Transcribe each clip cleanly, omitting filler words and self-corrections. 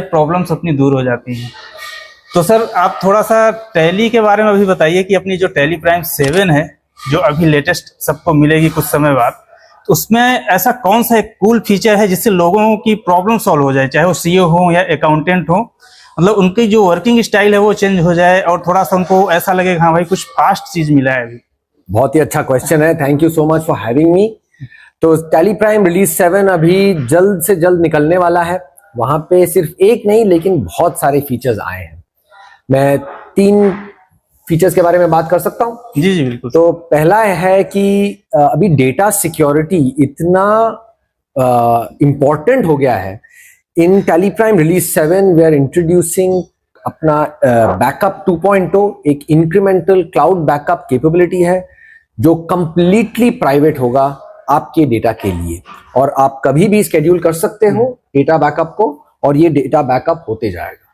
Problems अपनी दूर हो जाती हैं। तो सर आप थोड़ा सा टैली के बारे में अभी बताइए कि अपनी जो टैली प्राइम 7 है, जो अभी लेटेस्ट सबको मिलेगी कुछ समय बाद, तो उसमें ऐसा कौन सा एक कूल फीचर है जिससे लोगों की प्रॉब्लम सॉल्व हो जाए, चाहे वो सीईओ हो या अकाउंटेंट हो, मतलब उनकी जो वर्किंग स्टाइल है वो चेंज हो जाए और थोड़ा सा उनको ऐसा लगे हाँ भाई कुछ फास्ट चीज मिला है अभी। बहुत ही अच्छा क्वेश्चन है, thank you so much for having me. तो टैली प्राइम रिलीज 7 अभी जल्द से जल्द निकलने वाला है। वहां पे सिर्फ एक नहीं लेकिन बहुत सारे फीचर्स आए हैं। मैं 3 फीचर्स के बारे में बात कर सकता हूं। जी जी बिल्कुल। तो पहला है कि अभी डेटा सिक्योरिटी इतना इंपॉर्टेंट हो गया है। In Tally Prime release 7 we are introducing अपना बैकअप 2.0, एक इंक्रीमेंटल क्लाउड बैकअप कैपेबिलिटी है जो कंप्लीटली प्राइवेट होगा आपके डेटा के लिए, और आप कभी भी स्केड्यूल कर सकते हो डेटा बैकअप को, और ये डेटा बैकअप होते जाएगा।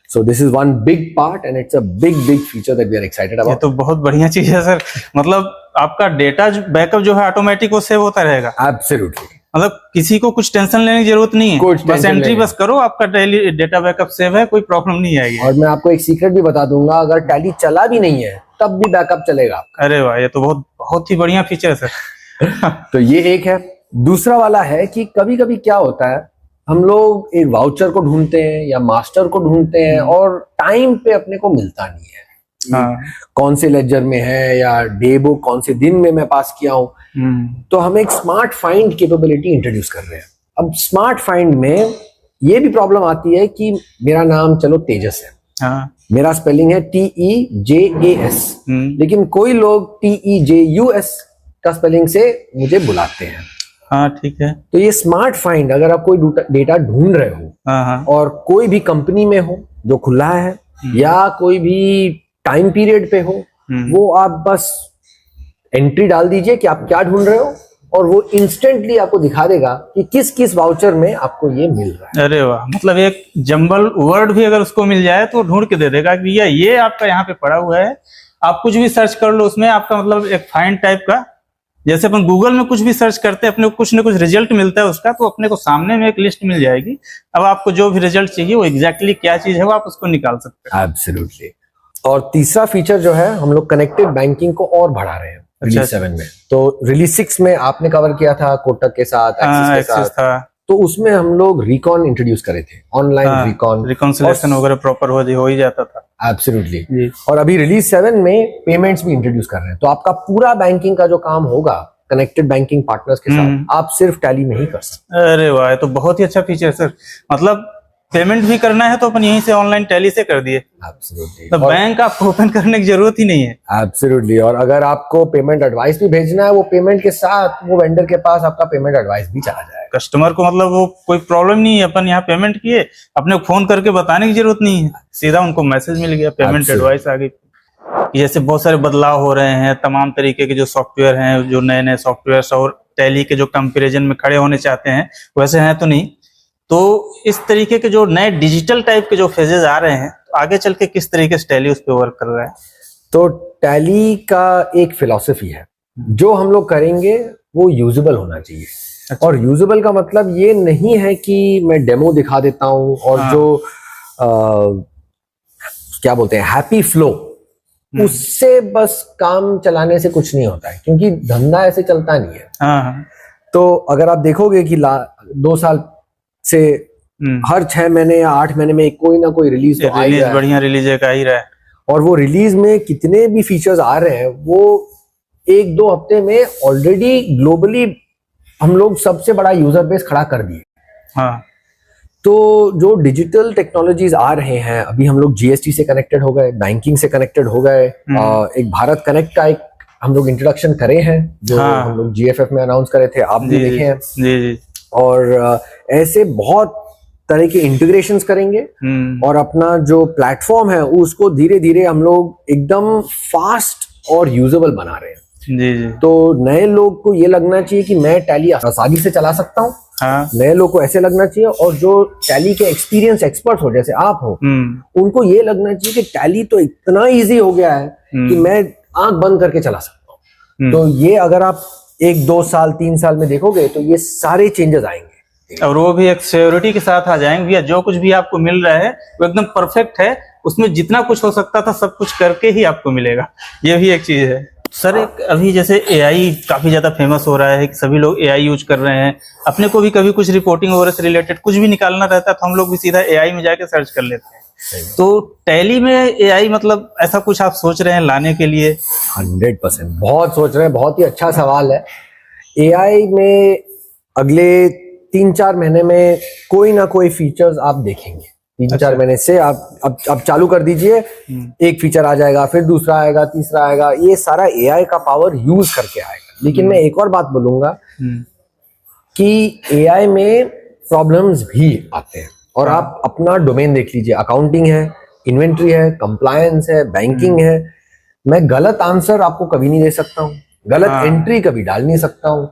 So this is one big part and it's a big feature that we are excited about. ये तो बहुत बढ़िया चीज है सर, मतलब आपका डेटा बैकअप जो है ऑटोमेटिक वो सेव होता रहेगा। एब्सोल्युटली, मतलब किसी को कुछ टेंशन लेने की जरूरत नहीं है, बस एंट्री बस करो, आपका डेली डेटा बैकअप सेव है, कोई प्रॉब्लम नहीं आएगी। और मैं आपको एक सीक्रेट भी बता दूंगा, अगर टैली चला भी नहीं है तब भी बैकअप चलेगा। अरे वाह, ये तो बहुत ही बढ़िया फीचर है सर। तो ये एक है। दूसरा वाला है कि कभी कभी क्या होता है, हम लोग एक वाउचर को ढूंढते हैं या मास्टर को ढूंढते हैं और टाइम पे अपने को मिलता नहीं है। हाँ। कौन से लेजर में है या डे बुक कौन से दिन में मैं पास किया हूं। तो हम एक स्मार्ट फाइंड कैपेबिलिटी इंट्रोड्यूस कर रहे हैं। अब स्मार्ट फाइंड में ये भी प्रॉब्लम आती है कि मेरा नाम चलो तेजस है, हाँ। मेरा स्पेलिंग है TEJAS, लेकिन कोई लोग TEJUS का स्पेलिंग से मुझे बुलाते हैं। हाँ ठीक है। तो ये स्मार्ट फाइंड, अगर आप कोई डेटा ढूंढ रहे हो, हाँ। और कोई भी कंपनी में हो जो खुला है या कोई भी टाइम पीरियड पे हो, वो आप बस एंट्री डाल दीजिए कि आप क्या ढूंढ रहे हो, और वो इंस्टेंटली आपको दिखा देगा कि किस किस वाउचर में आपको ये मिल रहा है। अरे वाह, मतलब एक जंबल वर्ड भी अगर उसको मिल जाए तो ढूंढ के दे देगा कि भैया ये आपका यहाँ पे पड़ा हुआ है, आप कुछ भी सर्च कर लो उसमें, आपका मतलब एक फाइंड टाइप का, जैसे अपन गूगल में कुछ भी सर्च करते हैं अपने को कुछ ना कुछ रिजल्ट मिलता है उसका, तो अपने को सामने में एक लिस्ट मिल जाएगी। अब आपको जो भी रिजल्ट चाहिए वो एग्जैक्टली क्या चीज है वो आप उसको निकाल सकते हैं। एब्सोल्युटली। और तीसरा फीचर जो है, हम लोग कनेक्टेड बैंकिंग को और बढ़ा रहे हैं रिलीज 7 में। तो रिलीज 6 में आपने कवर किया था कोटक के साथ, एक्सिस के साथ, तो उसमें हम लोग रिकॉन इंट्रोड्यूस करे थे, ऑनलाइन रिकॉन्सिलेशन वगैरह प्रॉपर हो ही जाता था। एब्सोल्युटली। और अभी रिलीज 7 में पेमेंट्स भी इंट्रोड्यूस कर रहे हैं, तो आपका पूरा बैंकिंग का जो काम होगा कनेक्टेड बैंकिंग पार्टनर्स के साथ, आप सिर्फ टैली में ही कर सकते। अरे वाह, ये तो बहुत ही अच्छा फीचर है सर। मतलब पेमेंट भी करना है तो अपन यहीं से ऑनलाइन टैली से कर दिए। एब्सोल्युटली। तो बैंक आपको ओपन करने की जरूरत ही नहीं है। एब्सोल्युटली। और अगर आपको पेमेंट एडवाइस भी भेजना है, वो पेमेंट के साथ वो वेंडर के पास आपका पेमेंट एडवाइस भी चला जाएगा। कस्टमर को मतलब वो कोई प्रॉब्लम नहीं है, अपन यहाँ पेमेंट किए, अपने को फोन करके बताने की जरूरत नहीं है, सीधा उनको मैसेज मिल गया, पेमेंट एडवाइस आ गई। जैसे बहुत सारे बदलाव हो रहे हैं, तमाम तरीके के जो सॉफ्टवेयर हैं, जो नए नए सॉफ्टवेयर और टैली के जो कंपैरिजन में खड़े होने चाहते हैं वैसे हैं तो नहीं, तो इस तरीके के जो नए डिजिटल टाइप के जो फेजेस आ रहे हैं, तो आगे चल के किस तरीके से टैली उस पर वर्क कर रहा है? तो टैली का एक फिलॉसफी है, जो हम लोग करेंगे वो यूजेबल होना चाहिए। अच्छा। और यूजेबल का मतलब ये नहीं है कि मैं डेमो दिखा देता हूं और जो क्या बोलते हैं हैप्पी फ्लो, उससे बस काम चलाने से कुछ नहीं होता है, क्योंकि धंधा ऐसे चलता नहीं है। हाँ। तो अगर आप देखोगे कि 2 साल से हर 6 महीने या 8 महीने में कोई ना कोई रिलीज तो बढ़िया रिलीज आ ही रहा है, और वो रिलीज में कितने भी फीचर्स आ रहे हैं, वो 1-2 हफ्ते में ऑलरेडी ग्लोबली हम लोग सबसे बड़ा यूजर बेस खड़ा कर दिए। हाँ। तो जो डिजिटल टेक्नोलॉजीज आ रहे हैं, अभी हम लोग GST से कनेक्टेड हो गए, बैंकिंग से कनेक्टेड हो गए, एक भारत कनेक्ट का एक हम लोग इंट्रोडक्शन करे हैं, जो हम लोग GFF में अनाउंस करे थे, आप भी देखे हैं। जी। और ऐसे बहुत तरह के इंटीग्रेशंस करेंगे, और अपना जो प्लेटफॉर्म है उसको धीरे धीरे हम लोग एकदम फास्ट और यूजेबल बना रहे हैं। जी। तो नए लोग को ये लगना चाहिए कि मैं टैली आसानी से चला सकता हूँ। हाँ। नए लोग को ऐसे लगना चाहिए, और जो टैली के एक्सपीरियंस एक्सपर्ट हो जैसे आप हो, उनको ये लगना चाहिए कि टैली तो इतना इजी हो गया है कि मैं आंख बंद करके चला सकता हूँ। तो ये अगर आप 1-2 साल 3 साल में देखोगे तो ये सारे चेंजेस आएंगे एक्सपीरियंस। और वो भी एक सिक्योरिटी के साथ आ जाएंगे भैया, जो कुछ भी आपको मिल रहा है वो एकदम परफेक्ट है, उसमें जितना कुछ हो सकता था सब कुछ करके ही आपको मिलेगा, ये भी एक चीज है सर। एक अभी जैसे एआई काफी ज्यादा फेमस हो रहा है कि सभी लोग एआई यूज कर रहे हैं, अपने को भी कभी कुछ रिपोर्टिंग वगैरह से रिलेटेड कुछ भी निकालना रहता है तो हम लोग भी सीधा एआई में जाके सर्च कर लेते हैं। तो टैली में एआई मतलब ऐसा कुछ आप सोच रहे हैं लाने के लिए? 100% बहुत सोच रहे हैं, बहुत ही अच्छा सवाल है। एआई में अगले 3-4 महीने में कोई ना कोई फीचर्स आप देखेंगे। 3-4 महीने से आप अब चालू कर दीजिए, एक फीचर आ जाएगा, फिर दूसरा आएगा, तीसरा आएगा, ये सारा एआई का पावर यूज करके आएगा। लेकिन मैं एक और बात बोलूंगा कि एआई में प्रॉब्लम्स भी आते हैं, और आप अपना डोमेन देख लीजिए, अकाउंटिंग है, इन्वेंट्री है, कंप्लायंस है, बैंकिंग है। मैं गलत आंसर आपको कभी नहीं दे सकता हूँ, गलत एंट्री कभी डाल नहीं सकता हूँ।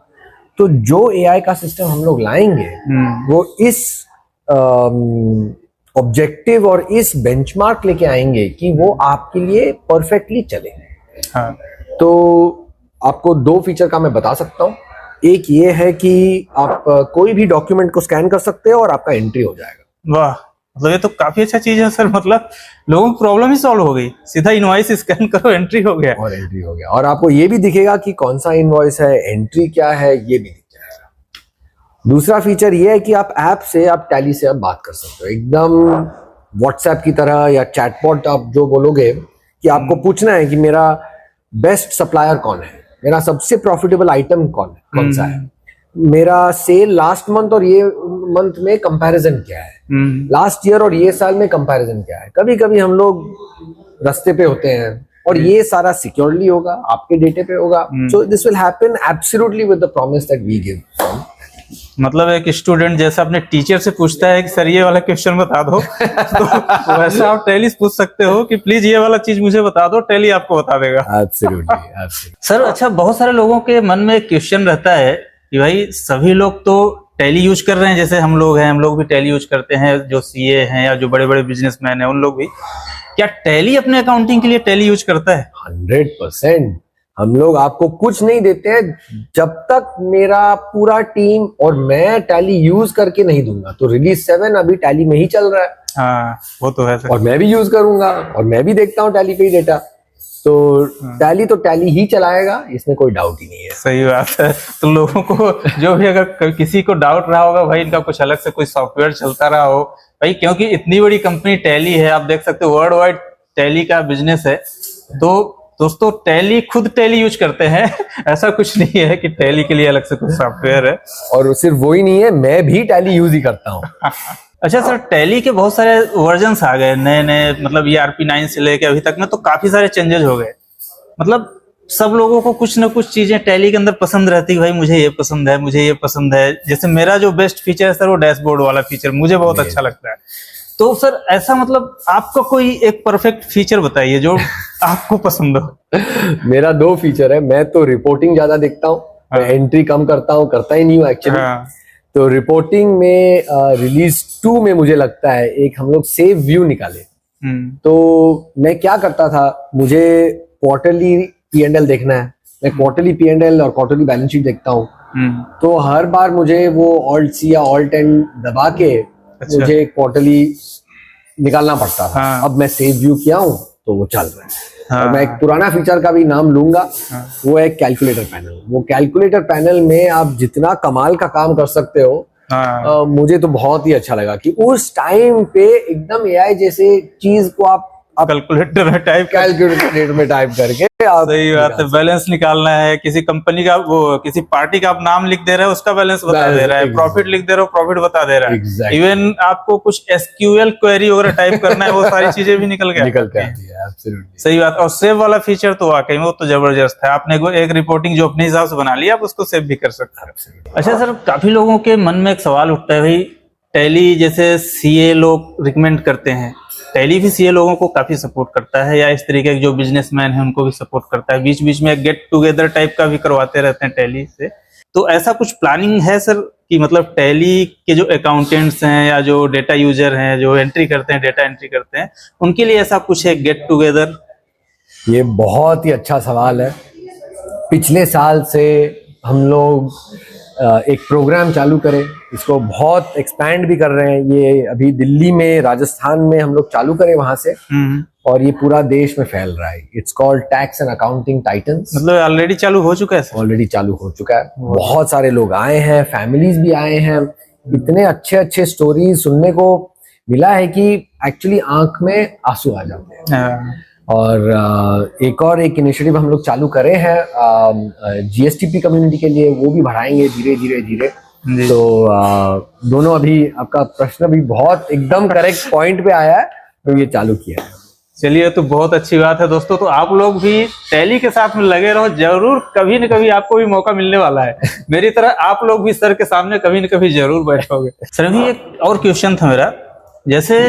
तो जो एआई का सिस्टम हम लोग लाएंगे वो इस ऑब्जेक्टिव और इस बेंचमार्क लेके आएंगे कि वो आपके लिए परफेक्टली चले। हाँ। तो आपको 2 फीचर का मैं बता सकता हूँ। एक ये है कि आप कोई भी डॉक्यूमेंट को स्कैन कर सकते हो और आपका एंट्री हो जाएगा। वाह, मतलब ये तो काफी अच्छा चीज है सर, मतलब लोगों की प्रॉब्लम ही सॉल्व हो गई, सीधा इनवॉइस स्कैन करो, एंट्री हो गया। और एंट्री हो गया, और आपको ये भी दिखेगा कि कौन सा इनवॉइस है, एंट्री क्या है, ये भी दिख जाएगा। दूसरा फीचर ये है कि आप ऐप से, आप टैली से आप बात कर सकते हो, एकदम व्हाट्सएप की तरह या चैटबॉट। आप जो बोलोगे कि आपको पूछना है कि मेरा बेस्ट सप्लायर कौन है, मेरा सबसे प्रॉफिटेबल आइटम कौन सा है, मेरा सेल लास्ट मंथ और ये मंथ में कंपैरिजन क्या है, लास्ट ईयर और ये साल में कंपैरिजन क्या है। कभी कभी हम लोग रास्ते पे होते हैं और ये सारा सिक्योरली होगा, आपके डेटे पे होगा। So this will happen absolutely with the promise that we give. मतलब एक स्टूडेंट जैसा अपने टीचर से पूछता है कि सर ये वाला क्वेश्चन बता दो, तो वैसा आप टैली से पूछ सकते हो कि प्लीज ये वाला चीज मुझे बता दो, टैली आपको बता देगा। एब्सोल्युटली। सर अच्छा, बहुत सारे लोगों के मन में एक क्वेश्चन रहता है कि भाई सभी लोग तो टैली यूज कर रहे हैं, जैसे हम लोग हैं, हम लोग भी टैली यूज करते हैं, जो सीए हैं या जो बड़े बड़े बिजनेसमैन हैं उन लोग भी, क्या टैली अपने अकाउंटिंग के लिए टैली यूज करता है? 100%। हम लोग आपको कुछ नहीं देते हैं जब तक मेरा पूरा टीम और मैं टैली यूज करके नहीं दूंगा। तो रिलीज 7 अभी टैली में ही चल रहा है। हाँ, वो तो है सर। और मैं भी यूज करूंगा और मैं भी देखता हूँ टैली पे ही डेटा। तो टैली तो टैली ही चलाएगा, इसमें कोई डाउट ही नहीं है। सही बात है। तो लोगों को जो भी अगर किसी को डाउट रहा होगा भाई इनका कुछ अलग से कोई सॉफ्टवेयर चलता रहा हो भाई, क्योंकि इतनी बड़ी कंपनी टैली है, आप देख सकते हो वर्ल्ड वाइड टैली का बिजनेस है। तो दोस्तों टैली खुद टैली यूज करते हैं, ऐसा कुछ नहीं है कि टैली के लिए अलग से कुछ सॉफ्टवेयर है। और सिर्फ वही नहीं है, मैं भी टैली यूज ही करता हूँ। अच्छा सर, टैली के बहुत सारे वर्जन्स आ गए नए नए, मतलब ERP 9 से लेके अभी तक में तो काफी सारे चेंजेस हो गए। मतलब सब लोगों को कुछ ना कुछ चीजें टैली के अंदर पसंद रहती है, भाई मुझे ये पसंद है, मुझे ये पसंद है। जैसे मेरा जो बेस्ट फीचर है सर वो डैशबोर्ड वाला फीचर मुझे बहुत अच्छा लगता है। तो सर ऐसा मतलब आपका कोई एक परफेक्ट फीचर बताइए जो आपको पसंद हो। मेरा 2 फीचर है। मैं तो रिपोर्टिंग ज्यादा देखता हूँ, मैं एंट्री कम करता हूँ, करता ही नहीं हूँ एक्चुअली। तो रिपोर्टिंग में रिलीज 2 में मुझे लगता है एक हम लोग सेव व्यू निकाले। तो मैं क्या करता था, मुझे क्वार्टरली P&L देखना है, मैं क्वार्टरली P&L और क्वार्टरली बैलेंस शीट देखता हूँ। तो हर बार मुझे वो Alt+C या Alt+N दबा के मुझे क्वार्टरली निकालना पड़ता था। अब मैं सेव व्यू किया हूँ तो वो चल रहा है। और मैं एक पुराना फीचर का भी नाम लूंगा, वो है कैलकुलेटर पैनल। वो कैलकुलेटर पैनल में आप जितना कमाल का काम कर सकते हो, मुझे तो बहुत ही अच्छा लगा कि उस टाइम पे एकदम एआई जैसे चीज को आप कैलकुलेटर में टाइप करके आप सही बात है, बैलेंस निकालना है, किसी कंपनी का वो किसी पार्टी का आप नाम लिख दे रहे हो उसका बैलेंस बता दे रहा है, प्रॉफिट लिख दे रहे हो प्रॉफिट बता दे रहा है। इवन आपको कुछ SQL क्वेरी वगैरह टाइप करना है वो सारी चीजें भी निकल के आती है। सही बात। और सेव वाला फीचर तो वाकई में वो तो जबरदस्त है। आपने एक रिपोर्टिंग जो अपने हिसाब से बना ली, आप उसको सेव भी कर सकते हैं। अच्छा सर, काफी लोगों के मन में एक सवाल उठता है, भाई टैली जैसे सीए लोग रिकमेंड करते हैं, टैली भी सीए लोगों को काफी सपोर्ट करता है, या इस तरीके के जो बिजनेसमैन है उनको भी सपोर्ट करता है, बीच बीच में एक गेट टुगेदर टाइप का भी करवाते रहते हैं टैली से। तो ऐसा कुछ प्लानिंग है सर कि मतलब टैली के जो अकाउंटेंट्स हैं या जो डेटा यूजर हैं जो एंट्री करते हैं, डेटा एंट्री करते हैं, उनके लिए ऐसा कुछ है गेट टुगेदर? ये बहुत ही अच्छा सवाल है। पिछले साल से हम लोग एक प्रोग्राम चालू करें, इसको बहुत एक्सपैंड भी कर रहे हैं। ये अभी दिल्ली में, राजस्थान में हम लोग चालू करें वहां से, और ये पूरा देश में फैल रहा है। It's called tax and accounting titans. मतलब ऑलरेडी चालू हो चुका है सर? ऑलरेडी चालू हो चुका है। बहुत सारे लोग आए हैं, फैमिलीज भी आए हैं। इतने अच्छे अच्छे स्टोरीज सुनने को मिला है कि एक्चुअली आंख में आंसू आ जाते हैं। और एक इनिशिएटिव हम लोग चालू करे हैं जीएसटीपी कम्युनिटी के लिए, वो भी बढ़ाएंगे धीरे धीरे धीरे। तो दोनों, अभी आपका प्रश्न भी बहुत एकदम करेक्ट पॉइंट पे आया है, तो ये चालू किया है। चलिए, तो बहुत अच्छी बात है दोस्तों। तो आप लोग भी टैली के साथ में लगे रहो, जरूर कभी न कभी आपको भी मौका मिलने वाला है। मेरी तरह आप लोग भी सर के सामने कभी न कभी जरूर बैठोगे। सर, अभी एक और क्वेश्चन था मेरा। जैसे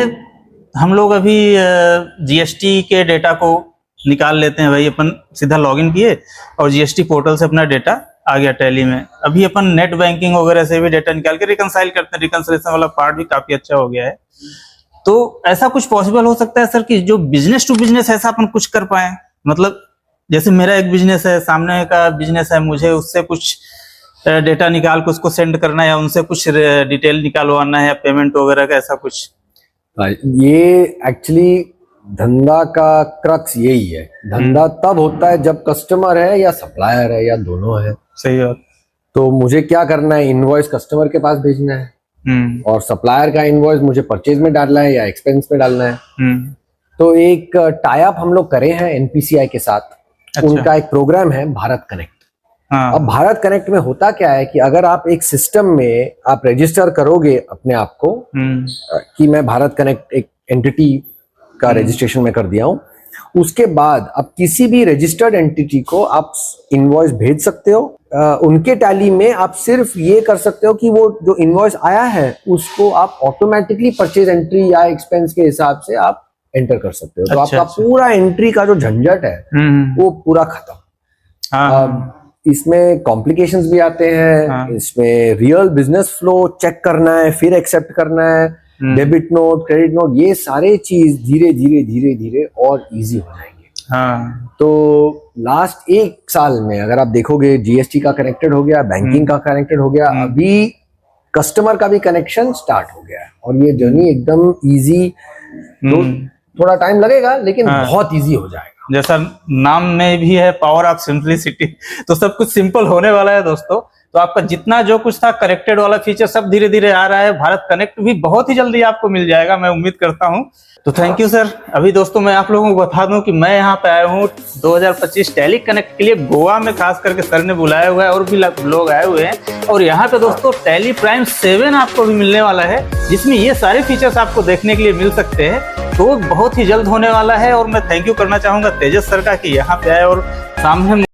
हम लोग अभी जीएसटी के डेटा को निकाल लेते हैं भाई, अपन सीधा लॉगिन किए और जीएसटी पोर्टल से अपना डेटा आ गया टैली में। अभी अपन नेट बैंकिंग वगैरह से भी डेटा निकाल के रिकंसाइल करते हैं। रिकंसिलेशन वाला पार्ट भी काफी अच्छा हो गया है। तो ऐसा कुछ पॉसिबल हो सकता है सर कि जो बिजनेस टू बिजनेस ऐसा अपन कुछ कर पाए? मतलब जैसे मेरा एक बिजनेस है, सामने का बिजनेस है, मुझे उससे कुछ डेटा निकाल के उसको सेंड करना है, या उनसे कुछ डिटेल निकालवाना है, पेमेंट वगैरह का, ऐसा कुछ? ये एक्चुअली धंधा का क्रक्स यही है। धंधा तब होता है जब कस्टमर है या सप्लायर है या दोनों है। सही बात। तो मुझे क्या करना है, इनवॉइस कस्टमर के पास भेजना है, और सप्लायर का इनवॉइस मुझे परचेज में डालना है या एक्सपेंस में डालना है। तो एक टाई अप हम लोग करे हैं एनपीसीआई के साथ। अच्छा। उनका एक प्रोग्राम है भारत कनेक्ट। हाँ। अब भारत कनेक्ट में होता क्या है कि अगर आप एक सिस्टम में आप रजिस्टर करोगे अपने आप को कि मैं भारत कनेक्ट एक एंटिटी का रजिस्ट्रेशन में कर दिया हूं, उसके बाद आप किसी भी रजिस्टर्ड एंटिटी को आप इनवॉइस भेज सकते हो। उनके टैली में आप सिर्फ ये कर सकते हो कि वो जो इनवॉइस आया है उसको आप ऑटोमेटिकली परचेज एंट्री या एक्सपेंस के हिसाब से आप एंटर कर सकते हो। तो आपका पूरा एंट्री का जो झंझट है वो पूरा खत्म। इसमें कॉम्प्लिकेशंस भी आते हैं। इसमें रियल बिजनेस फ्लो चेक करना है, फिर एक्सेप्ट करना है, डेबिट नोट, क्रेडिट नोट, ये सारे चीज धीरे धीरे धीरे धीरे और इजी हो जाएंगे। तो लास्ट एक साल में अगर आप देखोगे, जीएसटी का कनेक्टेड हो गया, बैंकिंग का कनेक्टेड हो गया, अभी कस्टमर का भी कनेक्शन स्टार्ट हो गया है, और ये जर्नी एकदम इजी। तो थोड़ा टाइम लगेगा लेकिन बहुत इजी हो जाएगा। जैसा नाम में भी है, पावर ऑफ सिंपलिसिटी, तो सब कुछ सिंपल होने वाला है दोस्तों। तो आपका जितना जो कुछ था करेक्टेड वाला फीचर सब धीरे धीरे आ रहा है। भारत कनेक्ट भी बहुत ही जल्दी आपको मिल जाएगा, मैं उम्मीद करता हूं। तो थैंक यू सर। अभी दोस्तों मैं आप लोगों को बता दूं कि मैं यहाँ पे आया हूँ 2025 टैली कनेक्ट के लिए। गोवा में खास करके सर ने बुलाया हुआ है, और भी लोग आए हुए हैं। और यहाँ पे दोस्तों टैली प्राइम 7 आपको भी मिलने वाला है, जिसमें ये सारे फीचर्स आपको देखने के लिए मिल सकते हैं। तो बहुत ही जल्द होने वाला है। और मैं थैंक यू करना चाहूंगा तेजस सर का कि यहाँ पे आए और सामने